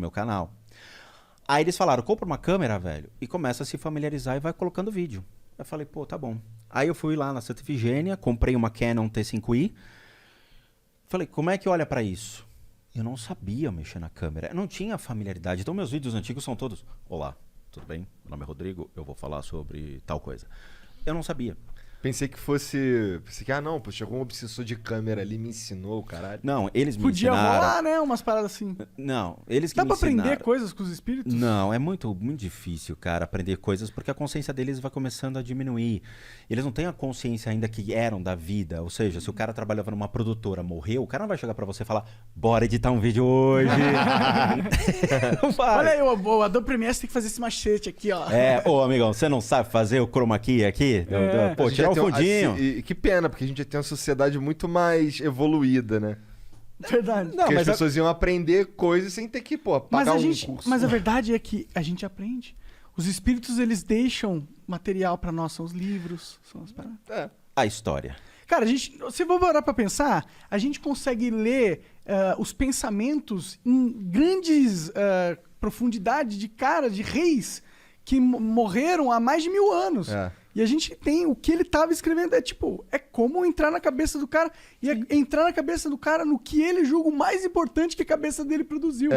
meu canal. Aí eles falaram, compra uma câmera, velho, e começa a se familiarizar e vai colocando vídeo. Eu falei, pô, tá bom. Aí eu fui lá na Santa Efigênia, comprei uma Canon T5i. Falei, como é que olha pra isso? Eu não sabia mexer na câmera, eu não tinha familiaridade. Então meus vídeos antigos são todos, olá, tudo bem? Meu nome é Rodrigo, eu vou falar sobre tal coisa. Eu não sabia. Pensei que, não, pô, chegou um obsessor de câmera ali, me ensinou, caralho. Não, eles me Podia ensinaram. rolar, né? Umas paradas assim. Não, eles que Dá me pra aprender ensinaram. coisas com os espíritos? Não, é muito difícil, cara, aprender coisas, porque a consciência deles vai começando a diminuir. Eles não têm a consciência ainda que eram da vida. Ou seja, se o cara trabalhava numa produtora, morreu, o cara não vai chegar pra você e falar, bora editar um vídeo hoje. Não vai. Olha aí, o Adobe Premiere tem que fazer esse machete aqui, ó. Ô amigão, você não sabe fazer o chroma key aqui? Pô, tirar o fundinho. E que pena, porque a gente tem uma sociedade muito mais evoluída, né? Verdade. Não, porque mas as pessoas iam aprender coisas sem ter que, pagar curso. Mas a verdade é que a gente aprende. Os espíritos, eles deixam material pra nós, são os livros, são as paradas. A história. Cara, se eu parar pra pensar, a gente consegue ler os pensamentos em grandes profundidades de reis que morreram há mais de 1000 anos. E a gente tem o que ele estava escrevendo. É como entrar na cabeça do cara e entrar na cabeça do cara no que ele julga o mais importante que a cabeça dele produziu.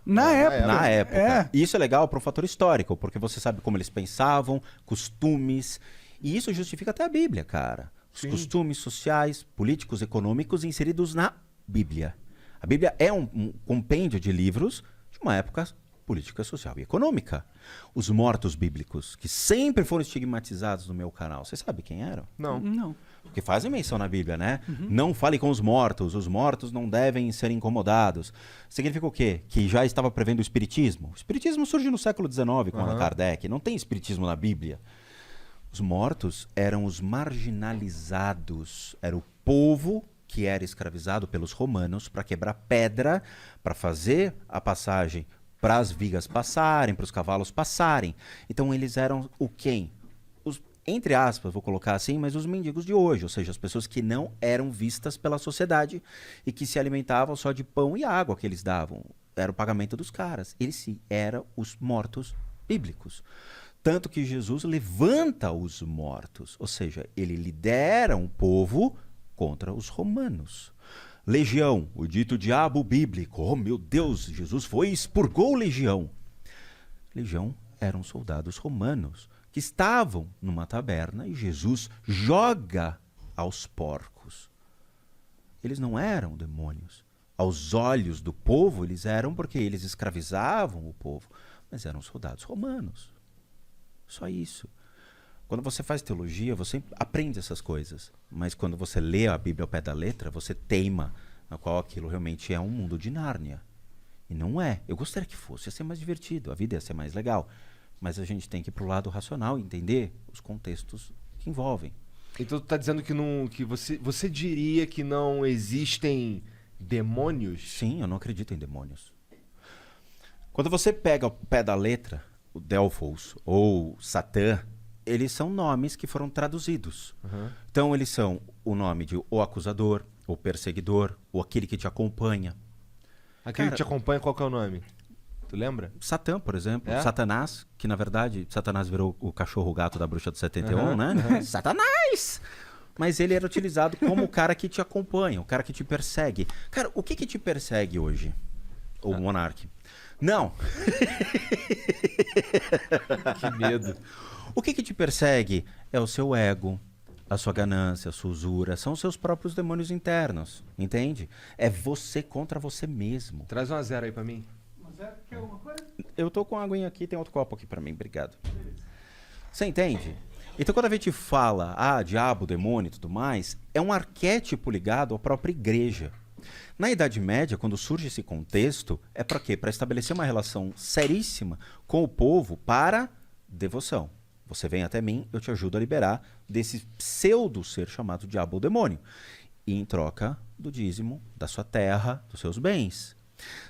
Na época. É. E isso é legal para um fator histórico, porque você sabe como eles pensavam, costumes. E isso justifica até a Bíblia, cara. Os costumes sociais, políticos, econômicos inseridos na Bíblia. A Bíblia é um compêndio de livros de uma época política, social e econômica. Os mortos bíblicos, que sempre foram estigmatizados no meu canal, você sabe quem eram? Não. Porque fazem menção na Bíblia, né? Não fale com os mortos não devem ser incomodados. Significa o quê? Que já estava prevendo o espiritismo. O espiritismo surge no século XIX com Allan Kardec, não tem espiritismo na Bíblia. Os mortos eram os marginalizados, era o povo que era escravizado pelos romanos para quebrar pedra, para fazer a passagem para as vigas passarem, para os cavalos passarem. Então eles eram o quem? Os, entre aspas, vou colocar assim, mas os mendigos de hoje, ou seja, as pessoas que não eram vistas pela sociedade e que se alimentavam só de pão e água que eles davam. Era o pagamento dos caras. Eles sim, eram os mortos bíblicos. Tanto que Jesus levanta os mortos, ou seja, ele lidera um povo contra os romanos. Legião, o dito diabo bíblico. Oh, meu Deus, Jesus foi e expurgou Legião. Legião eram soldados romanos que estavam numa taberna e Jesus joga aos porcos. Eles não eram demônios. Aos olhos do povo, eles eram porque eles escravizavam o povo, mas eram soldados romanos. Só isso. Quando você faz teologia, você aprende essas coisas. Mas quando você lê a Bíblia ao pé da letra, você teima na qual aquilo realmente é um mundo de Nárnia. E não é. Eu gostaria que fosse. Ia ser mais divertido. A vida ia ser mais legal. Mas a gente tem que ir para o lado racional e entender os contextos que envolvem. Então tu tá dizendo que você diria que não existem demônios? Sim, eu não acredito em demônios. Quando você pega o pé da letra, o Delphos ou Satã, eles são nomes que foram traduzidos. Então eles são o nome de o acusador, o perseguidor, ou aquele que te acompanha. Aquele que te acompanha, qual que é o nome? Tu lembra? Satã, por exemplo. Satanás, que na verdade, Satanás virou o cachorro-gato da bruxa do 71, né? Satanás! Mas ele era utilizado como o cara que te acompanha, o cara que te persegue. Cara, o que te persegue hoje? O monarca? Não. Que medo. O que te persegue é o seu ego, a sua ganância, a sua usura. São os seus próprios demônios internos, entende? É você contra você mesmo. Traz uma 0 aí pra mim. Uma 0? Quer alguma coisa? Eu tô com a aguinha aqui, tem outro copo aqui pra mim, obrigado. Você entende? Então quando a gente fala, diabo, demônio e tudo mais, é um arquétipo ligado à própria igreja. Na Idade Média, quando surge esse contexto, é para quê? Para estabelecer uma relação seríssima com o povo para devoção. Você vem até mim, eu te ajudo a liberar desse pseudo ser chamado diabo ou demônio. E em troca do dízimo, da sua terra, dos seus bens.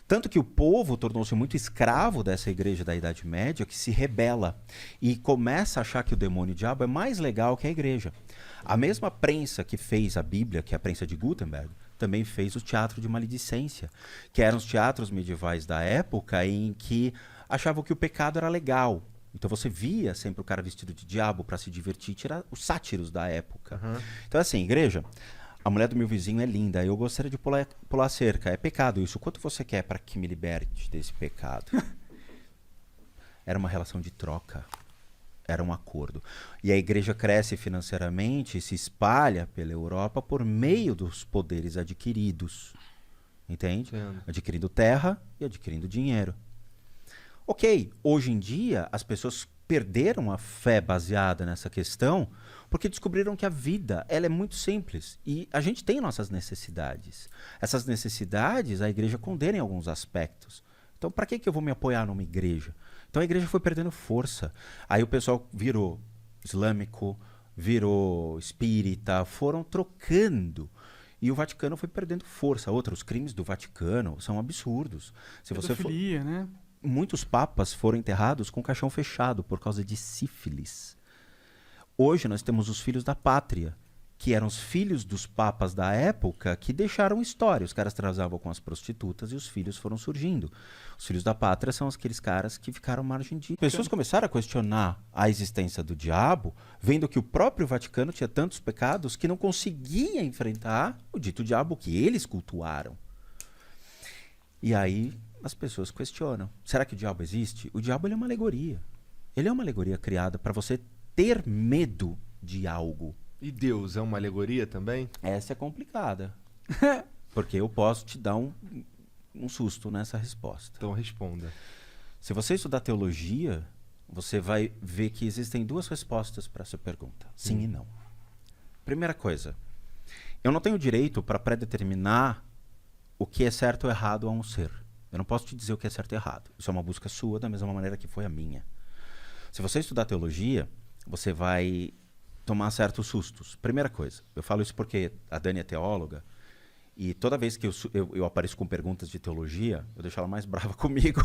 Tanto que o povo tornou-se muito escravo dessa igreja da Idade Média que se rebela e começa a achar que o demônio e o diabo é mais legal que a igreja. A mesma prensa que fez a Bíblia, que é a prensa de Gutenberg, também fez o teatro de maledicência, que eram os teatros medievais da época em que achavam que o pecado era legal. Então você via sempre o cara vestido de diabo para se divertir, tirar os sátiros da época. Então assim, igreja, a mulher do meu vizinho é linda, eu gostaria de pular a cerca, é pecado isso. Quanto você quer para que me liberte desse pecado? Era uma relação de troca, era um acordo. E a igreja cresce financeiramente e se espalha pela Europa por meio dos poderes adquiridos. Entende? Entendo. Adquirindo terra e adquirindo dinheiro. Ok, hoje em dia as pessoas perderam a fé baseada nessa questão porque descobriram que a vida ela é muito simples e a gente tem nossas necessidades. Essas necessidades a igreja condena em alguns aspectos. Então para que eu vou me apoiar numa igreja? Então a igreja foi perdendo força. Aí o pessoal virou islâmico, virou espírita, foram trocando. E o Vaticano foi perdendo força. Os crimes do Vaticano são absurdos. Se você for... Pedofilia, né? Muitos papas foram enterrados com o caixão fechado por causa de sífilis. Hoje nós temos os filhos da pátria, que eram os filhos dos papas da época que deixaram história. Os caras transavam com as prostitutas e os filhos foram surgindo. Os filhos da pátria são aqueles caras que ficaram à margem de... Pessoas começaram a questionar a existência do diabo, vendo que o próprio Vaticano tinha tantos pecados que não conseguia enfrentar o dito diabo que eles cultuaram. E aí as pessoas questionam. Será que o diabo existe? O diabo ele é uma alegoria. Ele é uma alegoria criada para você ter medo de algo. E Deus é uma alegoria também? Essa é complicada. Porque eu posso te dar um susto nessa resposta. Então responda. Se você estudar teologia, você vai ver que existem duas respostas para essa pergunta. Sim e não. Primeira coisa, eu não tenho direito para predeterminar o que é certo ou errado a um ser. Eu não posso te dizer o que é certo e errado. Isso é uma busca sua, da mesma maneira que foi a minha. Se você estudar teologia, você vai tomar certos sustos. Primeira coisa, eu falo isso porque a Dani é teóloga e toda vez que eu apareço com perguntas de teologia, eu deixo ela mais brava comigo,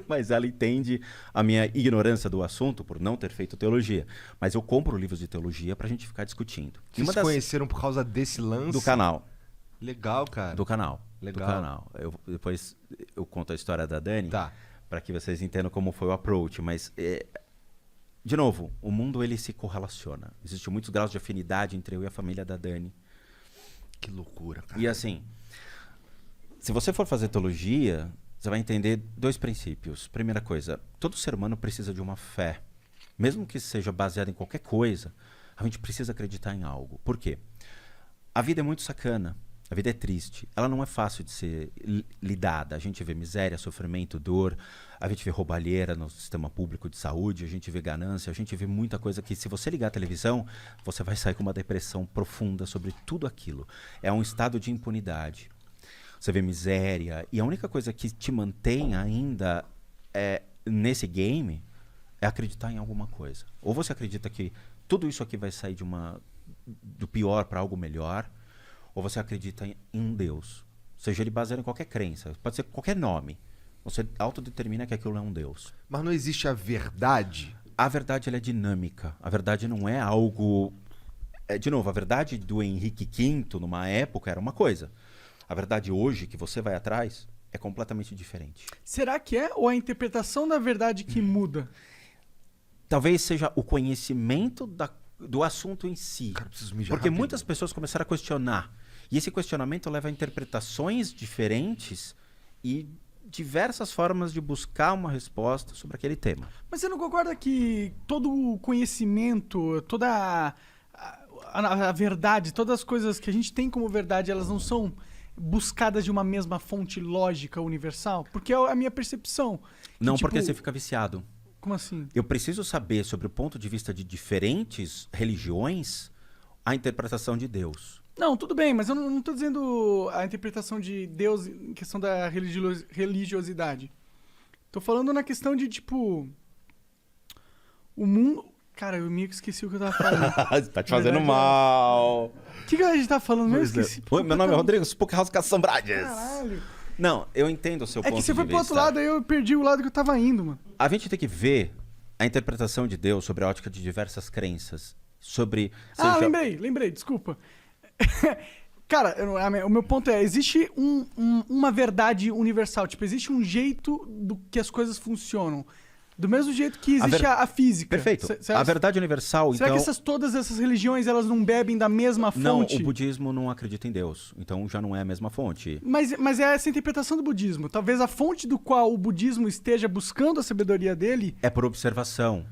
mas ela entende a minha ignorância do assunto por não ter feito teologia. Mas eu compro livros de teologia pra gente ficar discutindo. Vocês se conheceram por causa desse lance? Do canal. Legal, cara. Do canal. Legal. Do canal. Depois eu conto a história da Dani Tá. para que vocês entendam como foi o approach, mas... de novo, o mundo ele se correlaciona. Existem muitos graus de afinidade entre eu e a família da Dani. Que loucura, cara. E assim, se você for fazer teologia, você vai entender dois princípios. Primeira coisa, todo ser humano precisa de uma fé. Mesmo que seja baseada em qualquer coisa, a gente precisa acreditar em algo. Por quê? A vida é muito sacana. A vida é triste. Ela não é fácil de ser lidada. A gente vê miséria, sofrimento, dor. A gente vê roubalheira no sistema público de saúde. A gente vê ganância. A gente vê muita coisa que, se você ligar a televisão, você vai sair com uma depressão profunda sobre tudo aquilo. É um estado de impunidade. Você vê miséria. E a única coisa que te mantém ainda nesse game é acreditar em alguma coisa. Ou você acredita que tudo isso aqui vai sair do pior para algo melhor, ou você acredita em Deus. Seja ele baseado em qualquer crença. Pode ser qualquer nome. Você autodetermina que aquilo é um Deus. Mas não existe a verdade? A verdade ela é dinâmica. A verdade não é algo... de novo, a verdade do Henrique V, numa época, era uma coisa. A verdade hoje, que você vai atrás, é completamente diferente. Será que é ou a interpretação da verdade que muda? Talvez seja o conhecimento do assunto em si. Cara, preciso mijar Porque rápido. muitas pessoas começaram a questionar. E esse questionamento leva a interpretações diferentes e diversas formas de buscar uma resposta sobre aquele tema. Mas você não concorda que todo o conhecimento, toda a verdade, todas as coisas que a gente tem como verdade, elas não são buscadas de uma mesma fonte lógica universal? Porque é a minha percepção. Que, Não, tipo, porque você fica viciado. Como assim? Eu preciso saber, sobre o ponto de vista de diferentes religiões, a interpretação de Deus. Não, tudo bem, mas eu não estou dizendo a interpretação de Deus em questão da religiosidade. Tô falando na questão de, tipo... O mundo... Cara, eu meio que esqueci o que eu tava falando. Tá te fazendo mal. O que a gente tá falando mesmo? Esqueci. Oi, meu nome é Rodrigo, Spookhouse Caçambrades. Caralho. Não, eu entendo o seu ponto É de que você vista. foi pro outro lado, aí eu perdi o lado que eu tava indo, mano. A gente tem que ver a interpretação de Deus sobre a ótica de diversas crenças. Sobre... Ah, seja- lembrei, desculpa. Cara, o meu ponto é, existe uma verdade universal, tipo, existe um jeito do que as coisas funcionam. Do mesmo jeito que existe a física. Perfeito. A verdade universal, será então... que todas essas religiões, elas não bebem da mesma fonte? Não, o budismo não acredita em Deus, então já não é a mesma fonte. Mas é essa interpretação do budismo. Talvez a fonte do qual o budismo esteja buscando a sabedoria dele... É por observação.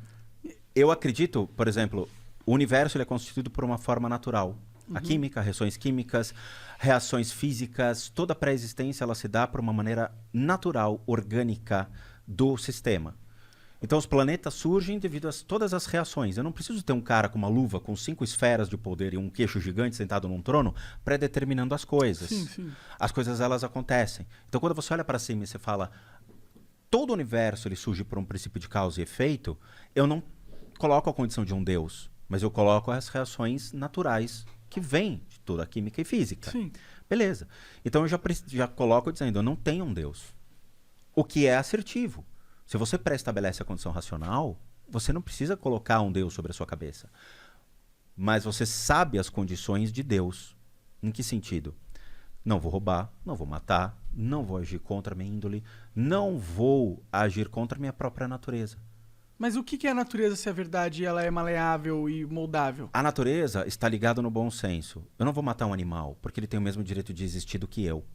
Eu acredito, por exemplo, o universo ele é constituído por uma forma natural. A química, reações químicas, reações físicas, toda a pré-existência ela se dá por uma maneira natural, orgânica do sistema. Então os planetas surgem devido a todas as reações. Eu não preciso ter um cara com uma luva com 5 esferas de poder e um queixo gigante sentado num trono pré-determinando as coisas. Sim, sim. As coisas elas acontecem. Então quando você olha para cima e você fala todo o universo ele surge por um princípio de causa e efeito, eu não coloco a condição de um Deus, mas eu coloco as reações naturais que vêm de toda a química e física. Sim. Beleza. Então eu já coloco dizendo, eu não tenho um Deus. O que é assertivo. Se você pré-estabelece a condição racional, você não precisa colocar um Deus sobre a sua cabeça. Mas você sabe as condições de Deus. Em que sentido? Não vou roubar, não vou matar, não vou agir contra a minha índole, não vou agir contra a minha própria natureza. Mas o que é a natureza se a verdade ela é maleável e moldável? A natureza está ligada no bom senso. Eu não vou matar um animal, porque ele tem o mesmo direito de existir do que eu.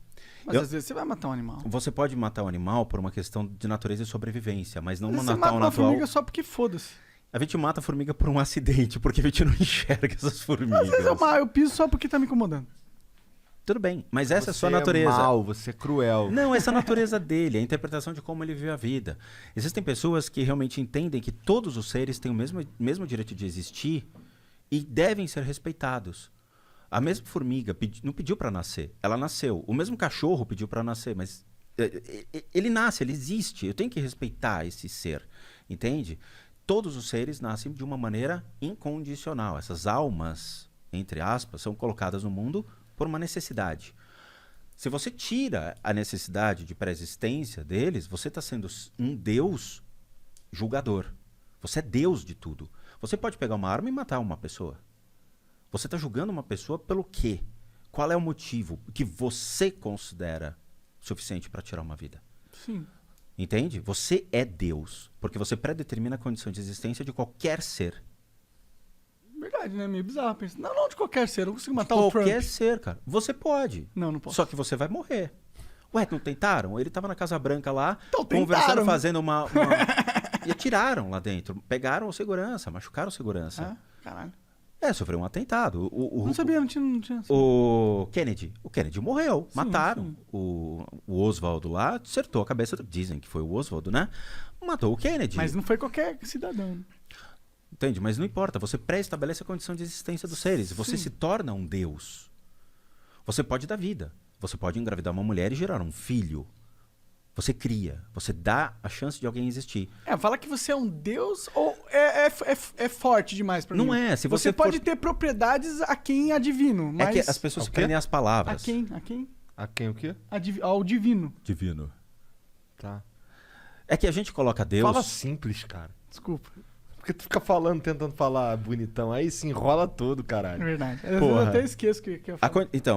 Mas às vezes você vai matar um animal. Você pode matar um animal por uma questão de natureza e sobrevivência, mas não Você matar mata um uma natural... formiga só porque foda-se. A gente mata a formiga por um acidente, porque a gente não enxerga essas formigas. Às vezes eu piso só porque tá me incomodando. Tudo bem, mas essa é a sua Você natureza. É mal, você é cruel. Não, essa é a natureza dele, a interpretação de como ele vive a vida. Existem pessoas que realmente entendem que todos os seres têm o mesmo direito de existir e devem ser respeitados. A mesma formiga não pediu para nascer, ela nasceu. O mesmo cachorro pediu para nascer, mas ele nasce, ele existe. Eu tenho que respeitar esse ser, entende? Todos os seres nascem de uma maneira incondicional. Essas almas, entre aspas, são colocadas no mundo por uma necessidade. Se você tira a necessidade de pré-existência deles, você está sendo um Deus julgador. Você é Deus de tudo. Você pode pegar uma arma e matar uma pessoa. Você está julgando uma pessoa pelo quê? Qual é o motivo que você considera suficiente para tirar uma vida? Sim. Entende? Você é Deus, porque você predetermina a condição de existência de qualquer ser. Verdade, né? Meio bizarro pensar. Não de qualquer ser. Eu não consigo matar o Trump. Qualquer ser, cara. Você pode. Não posso. Só que você vai morrer. Ué, não tentaram? Ele tava na Casa Branca lá, Então, conversando, tentaram. fazendo uma... E atiraram lá dentro. Pegaram o segurança, machucaram o segurança. Ah, caralho. Sofreu um atentado. Não sabia, não tinha. O Kennedy morreu. Sim, Mataram. sim. O Oswald lá acertou a cabeça. Dizem que foi o Oswald, né? Matou o Kennedy. Mas não foi qualquer cidadão. Entende? Mas não importa. Você pré-estabelece a condição de existência dos seres. Você se torna um Deus. Você pode dar vida. Você pode engravidar uma mulher e gerar um filho. Você cria. Você dá a chance de alguém existir. Fala que você é um deus ou é forte demais pra mim? Não é. Se você você pode for... ter propriedades a quem é divino, mas... É que as pessoas Ao quê? prendem as palavras. A quem? A quem o quê? Ao divino. Divino. Tá. É que a gente coloca Deus... Fala simples, cara. Desculpa. Porque tu fica falando, tentando falar bonitão, aí se enrola todo, É caralho. verdade. Eu Porra. até esqueço que eu falo. Então,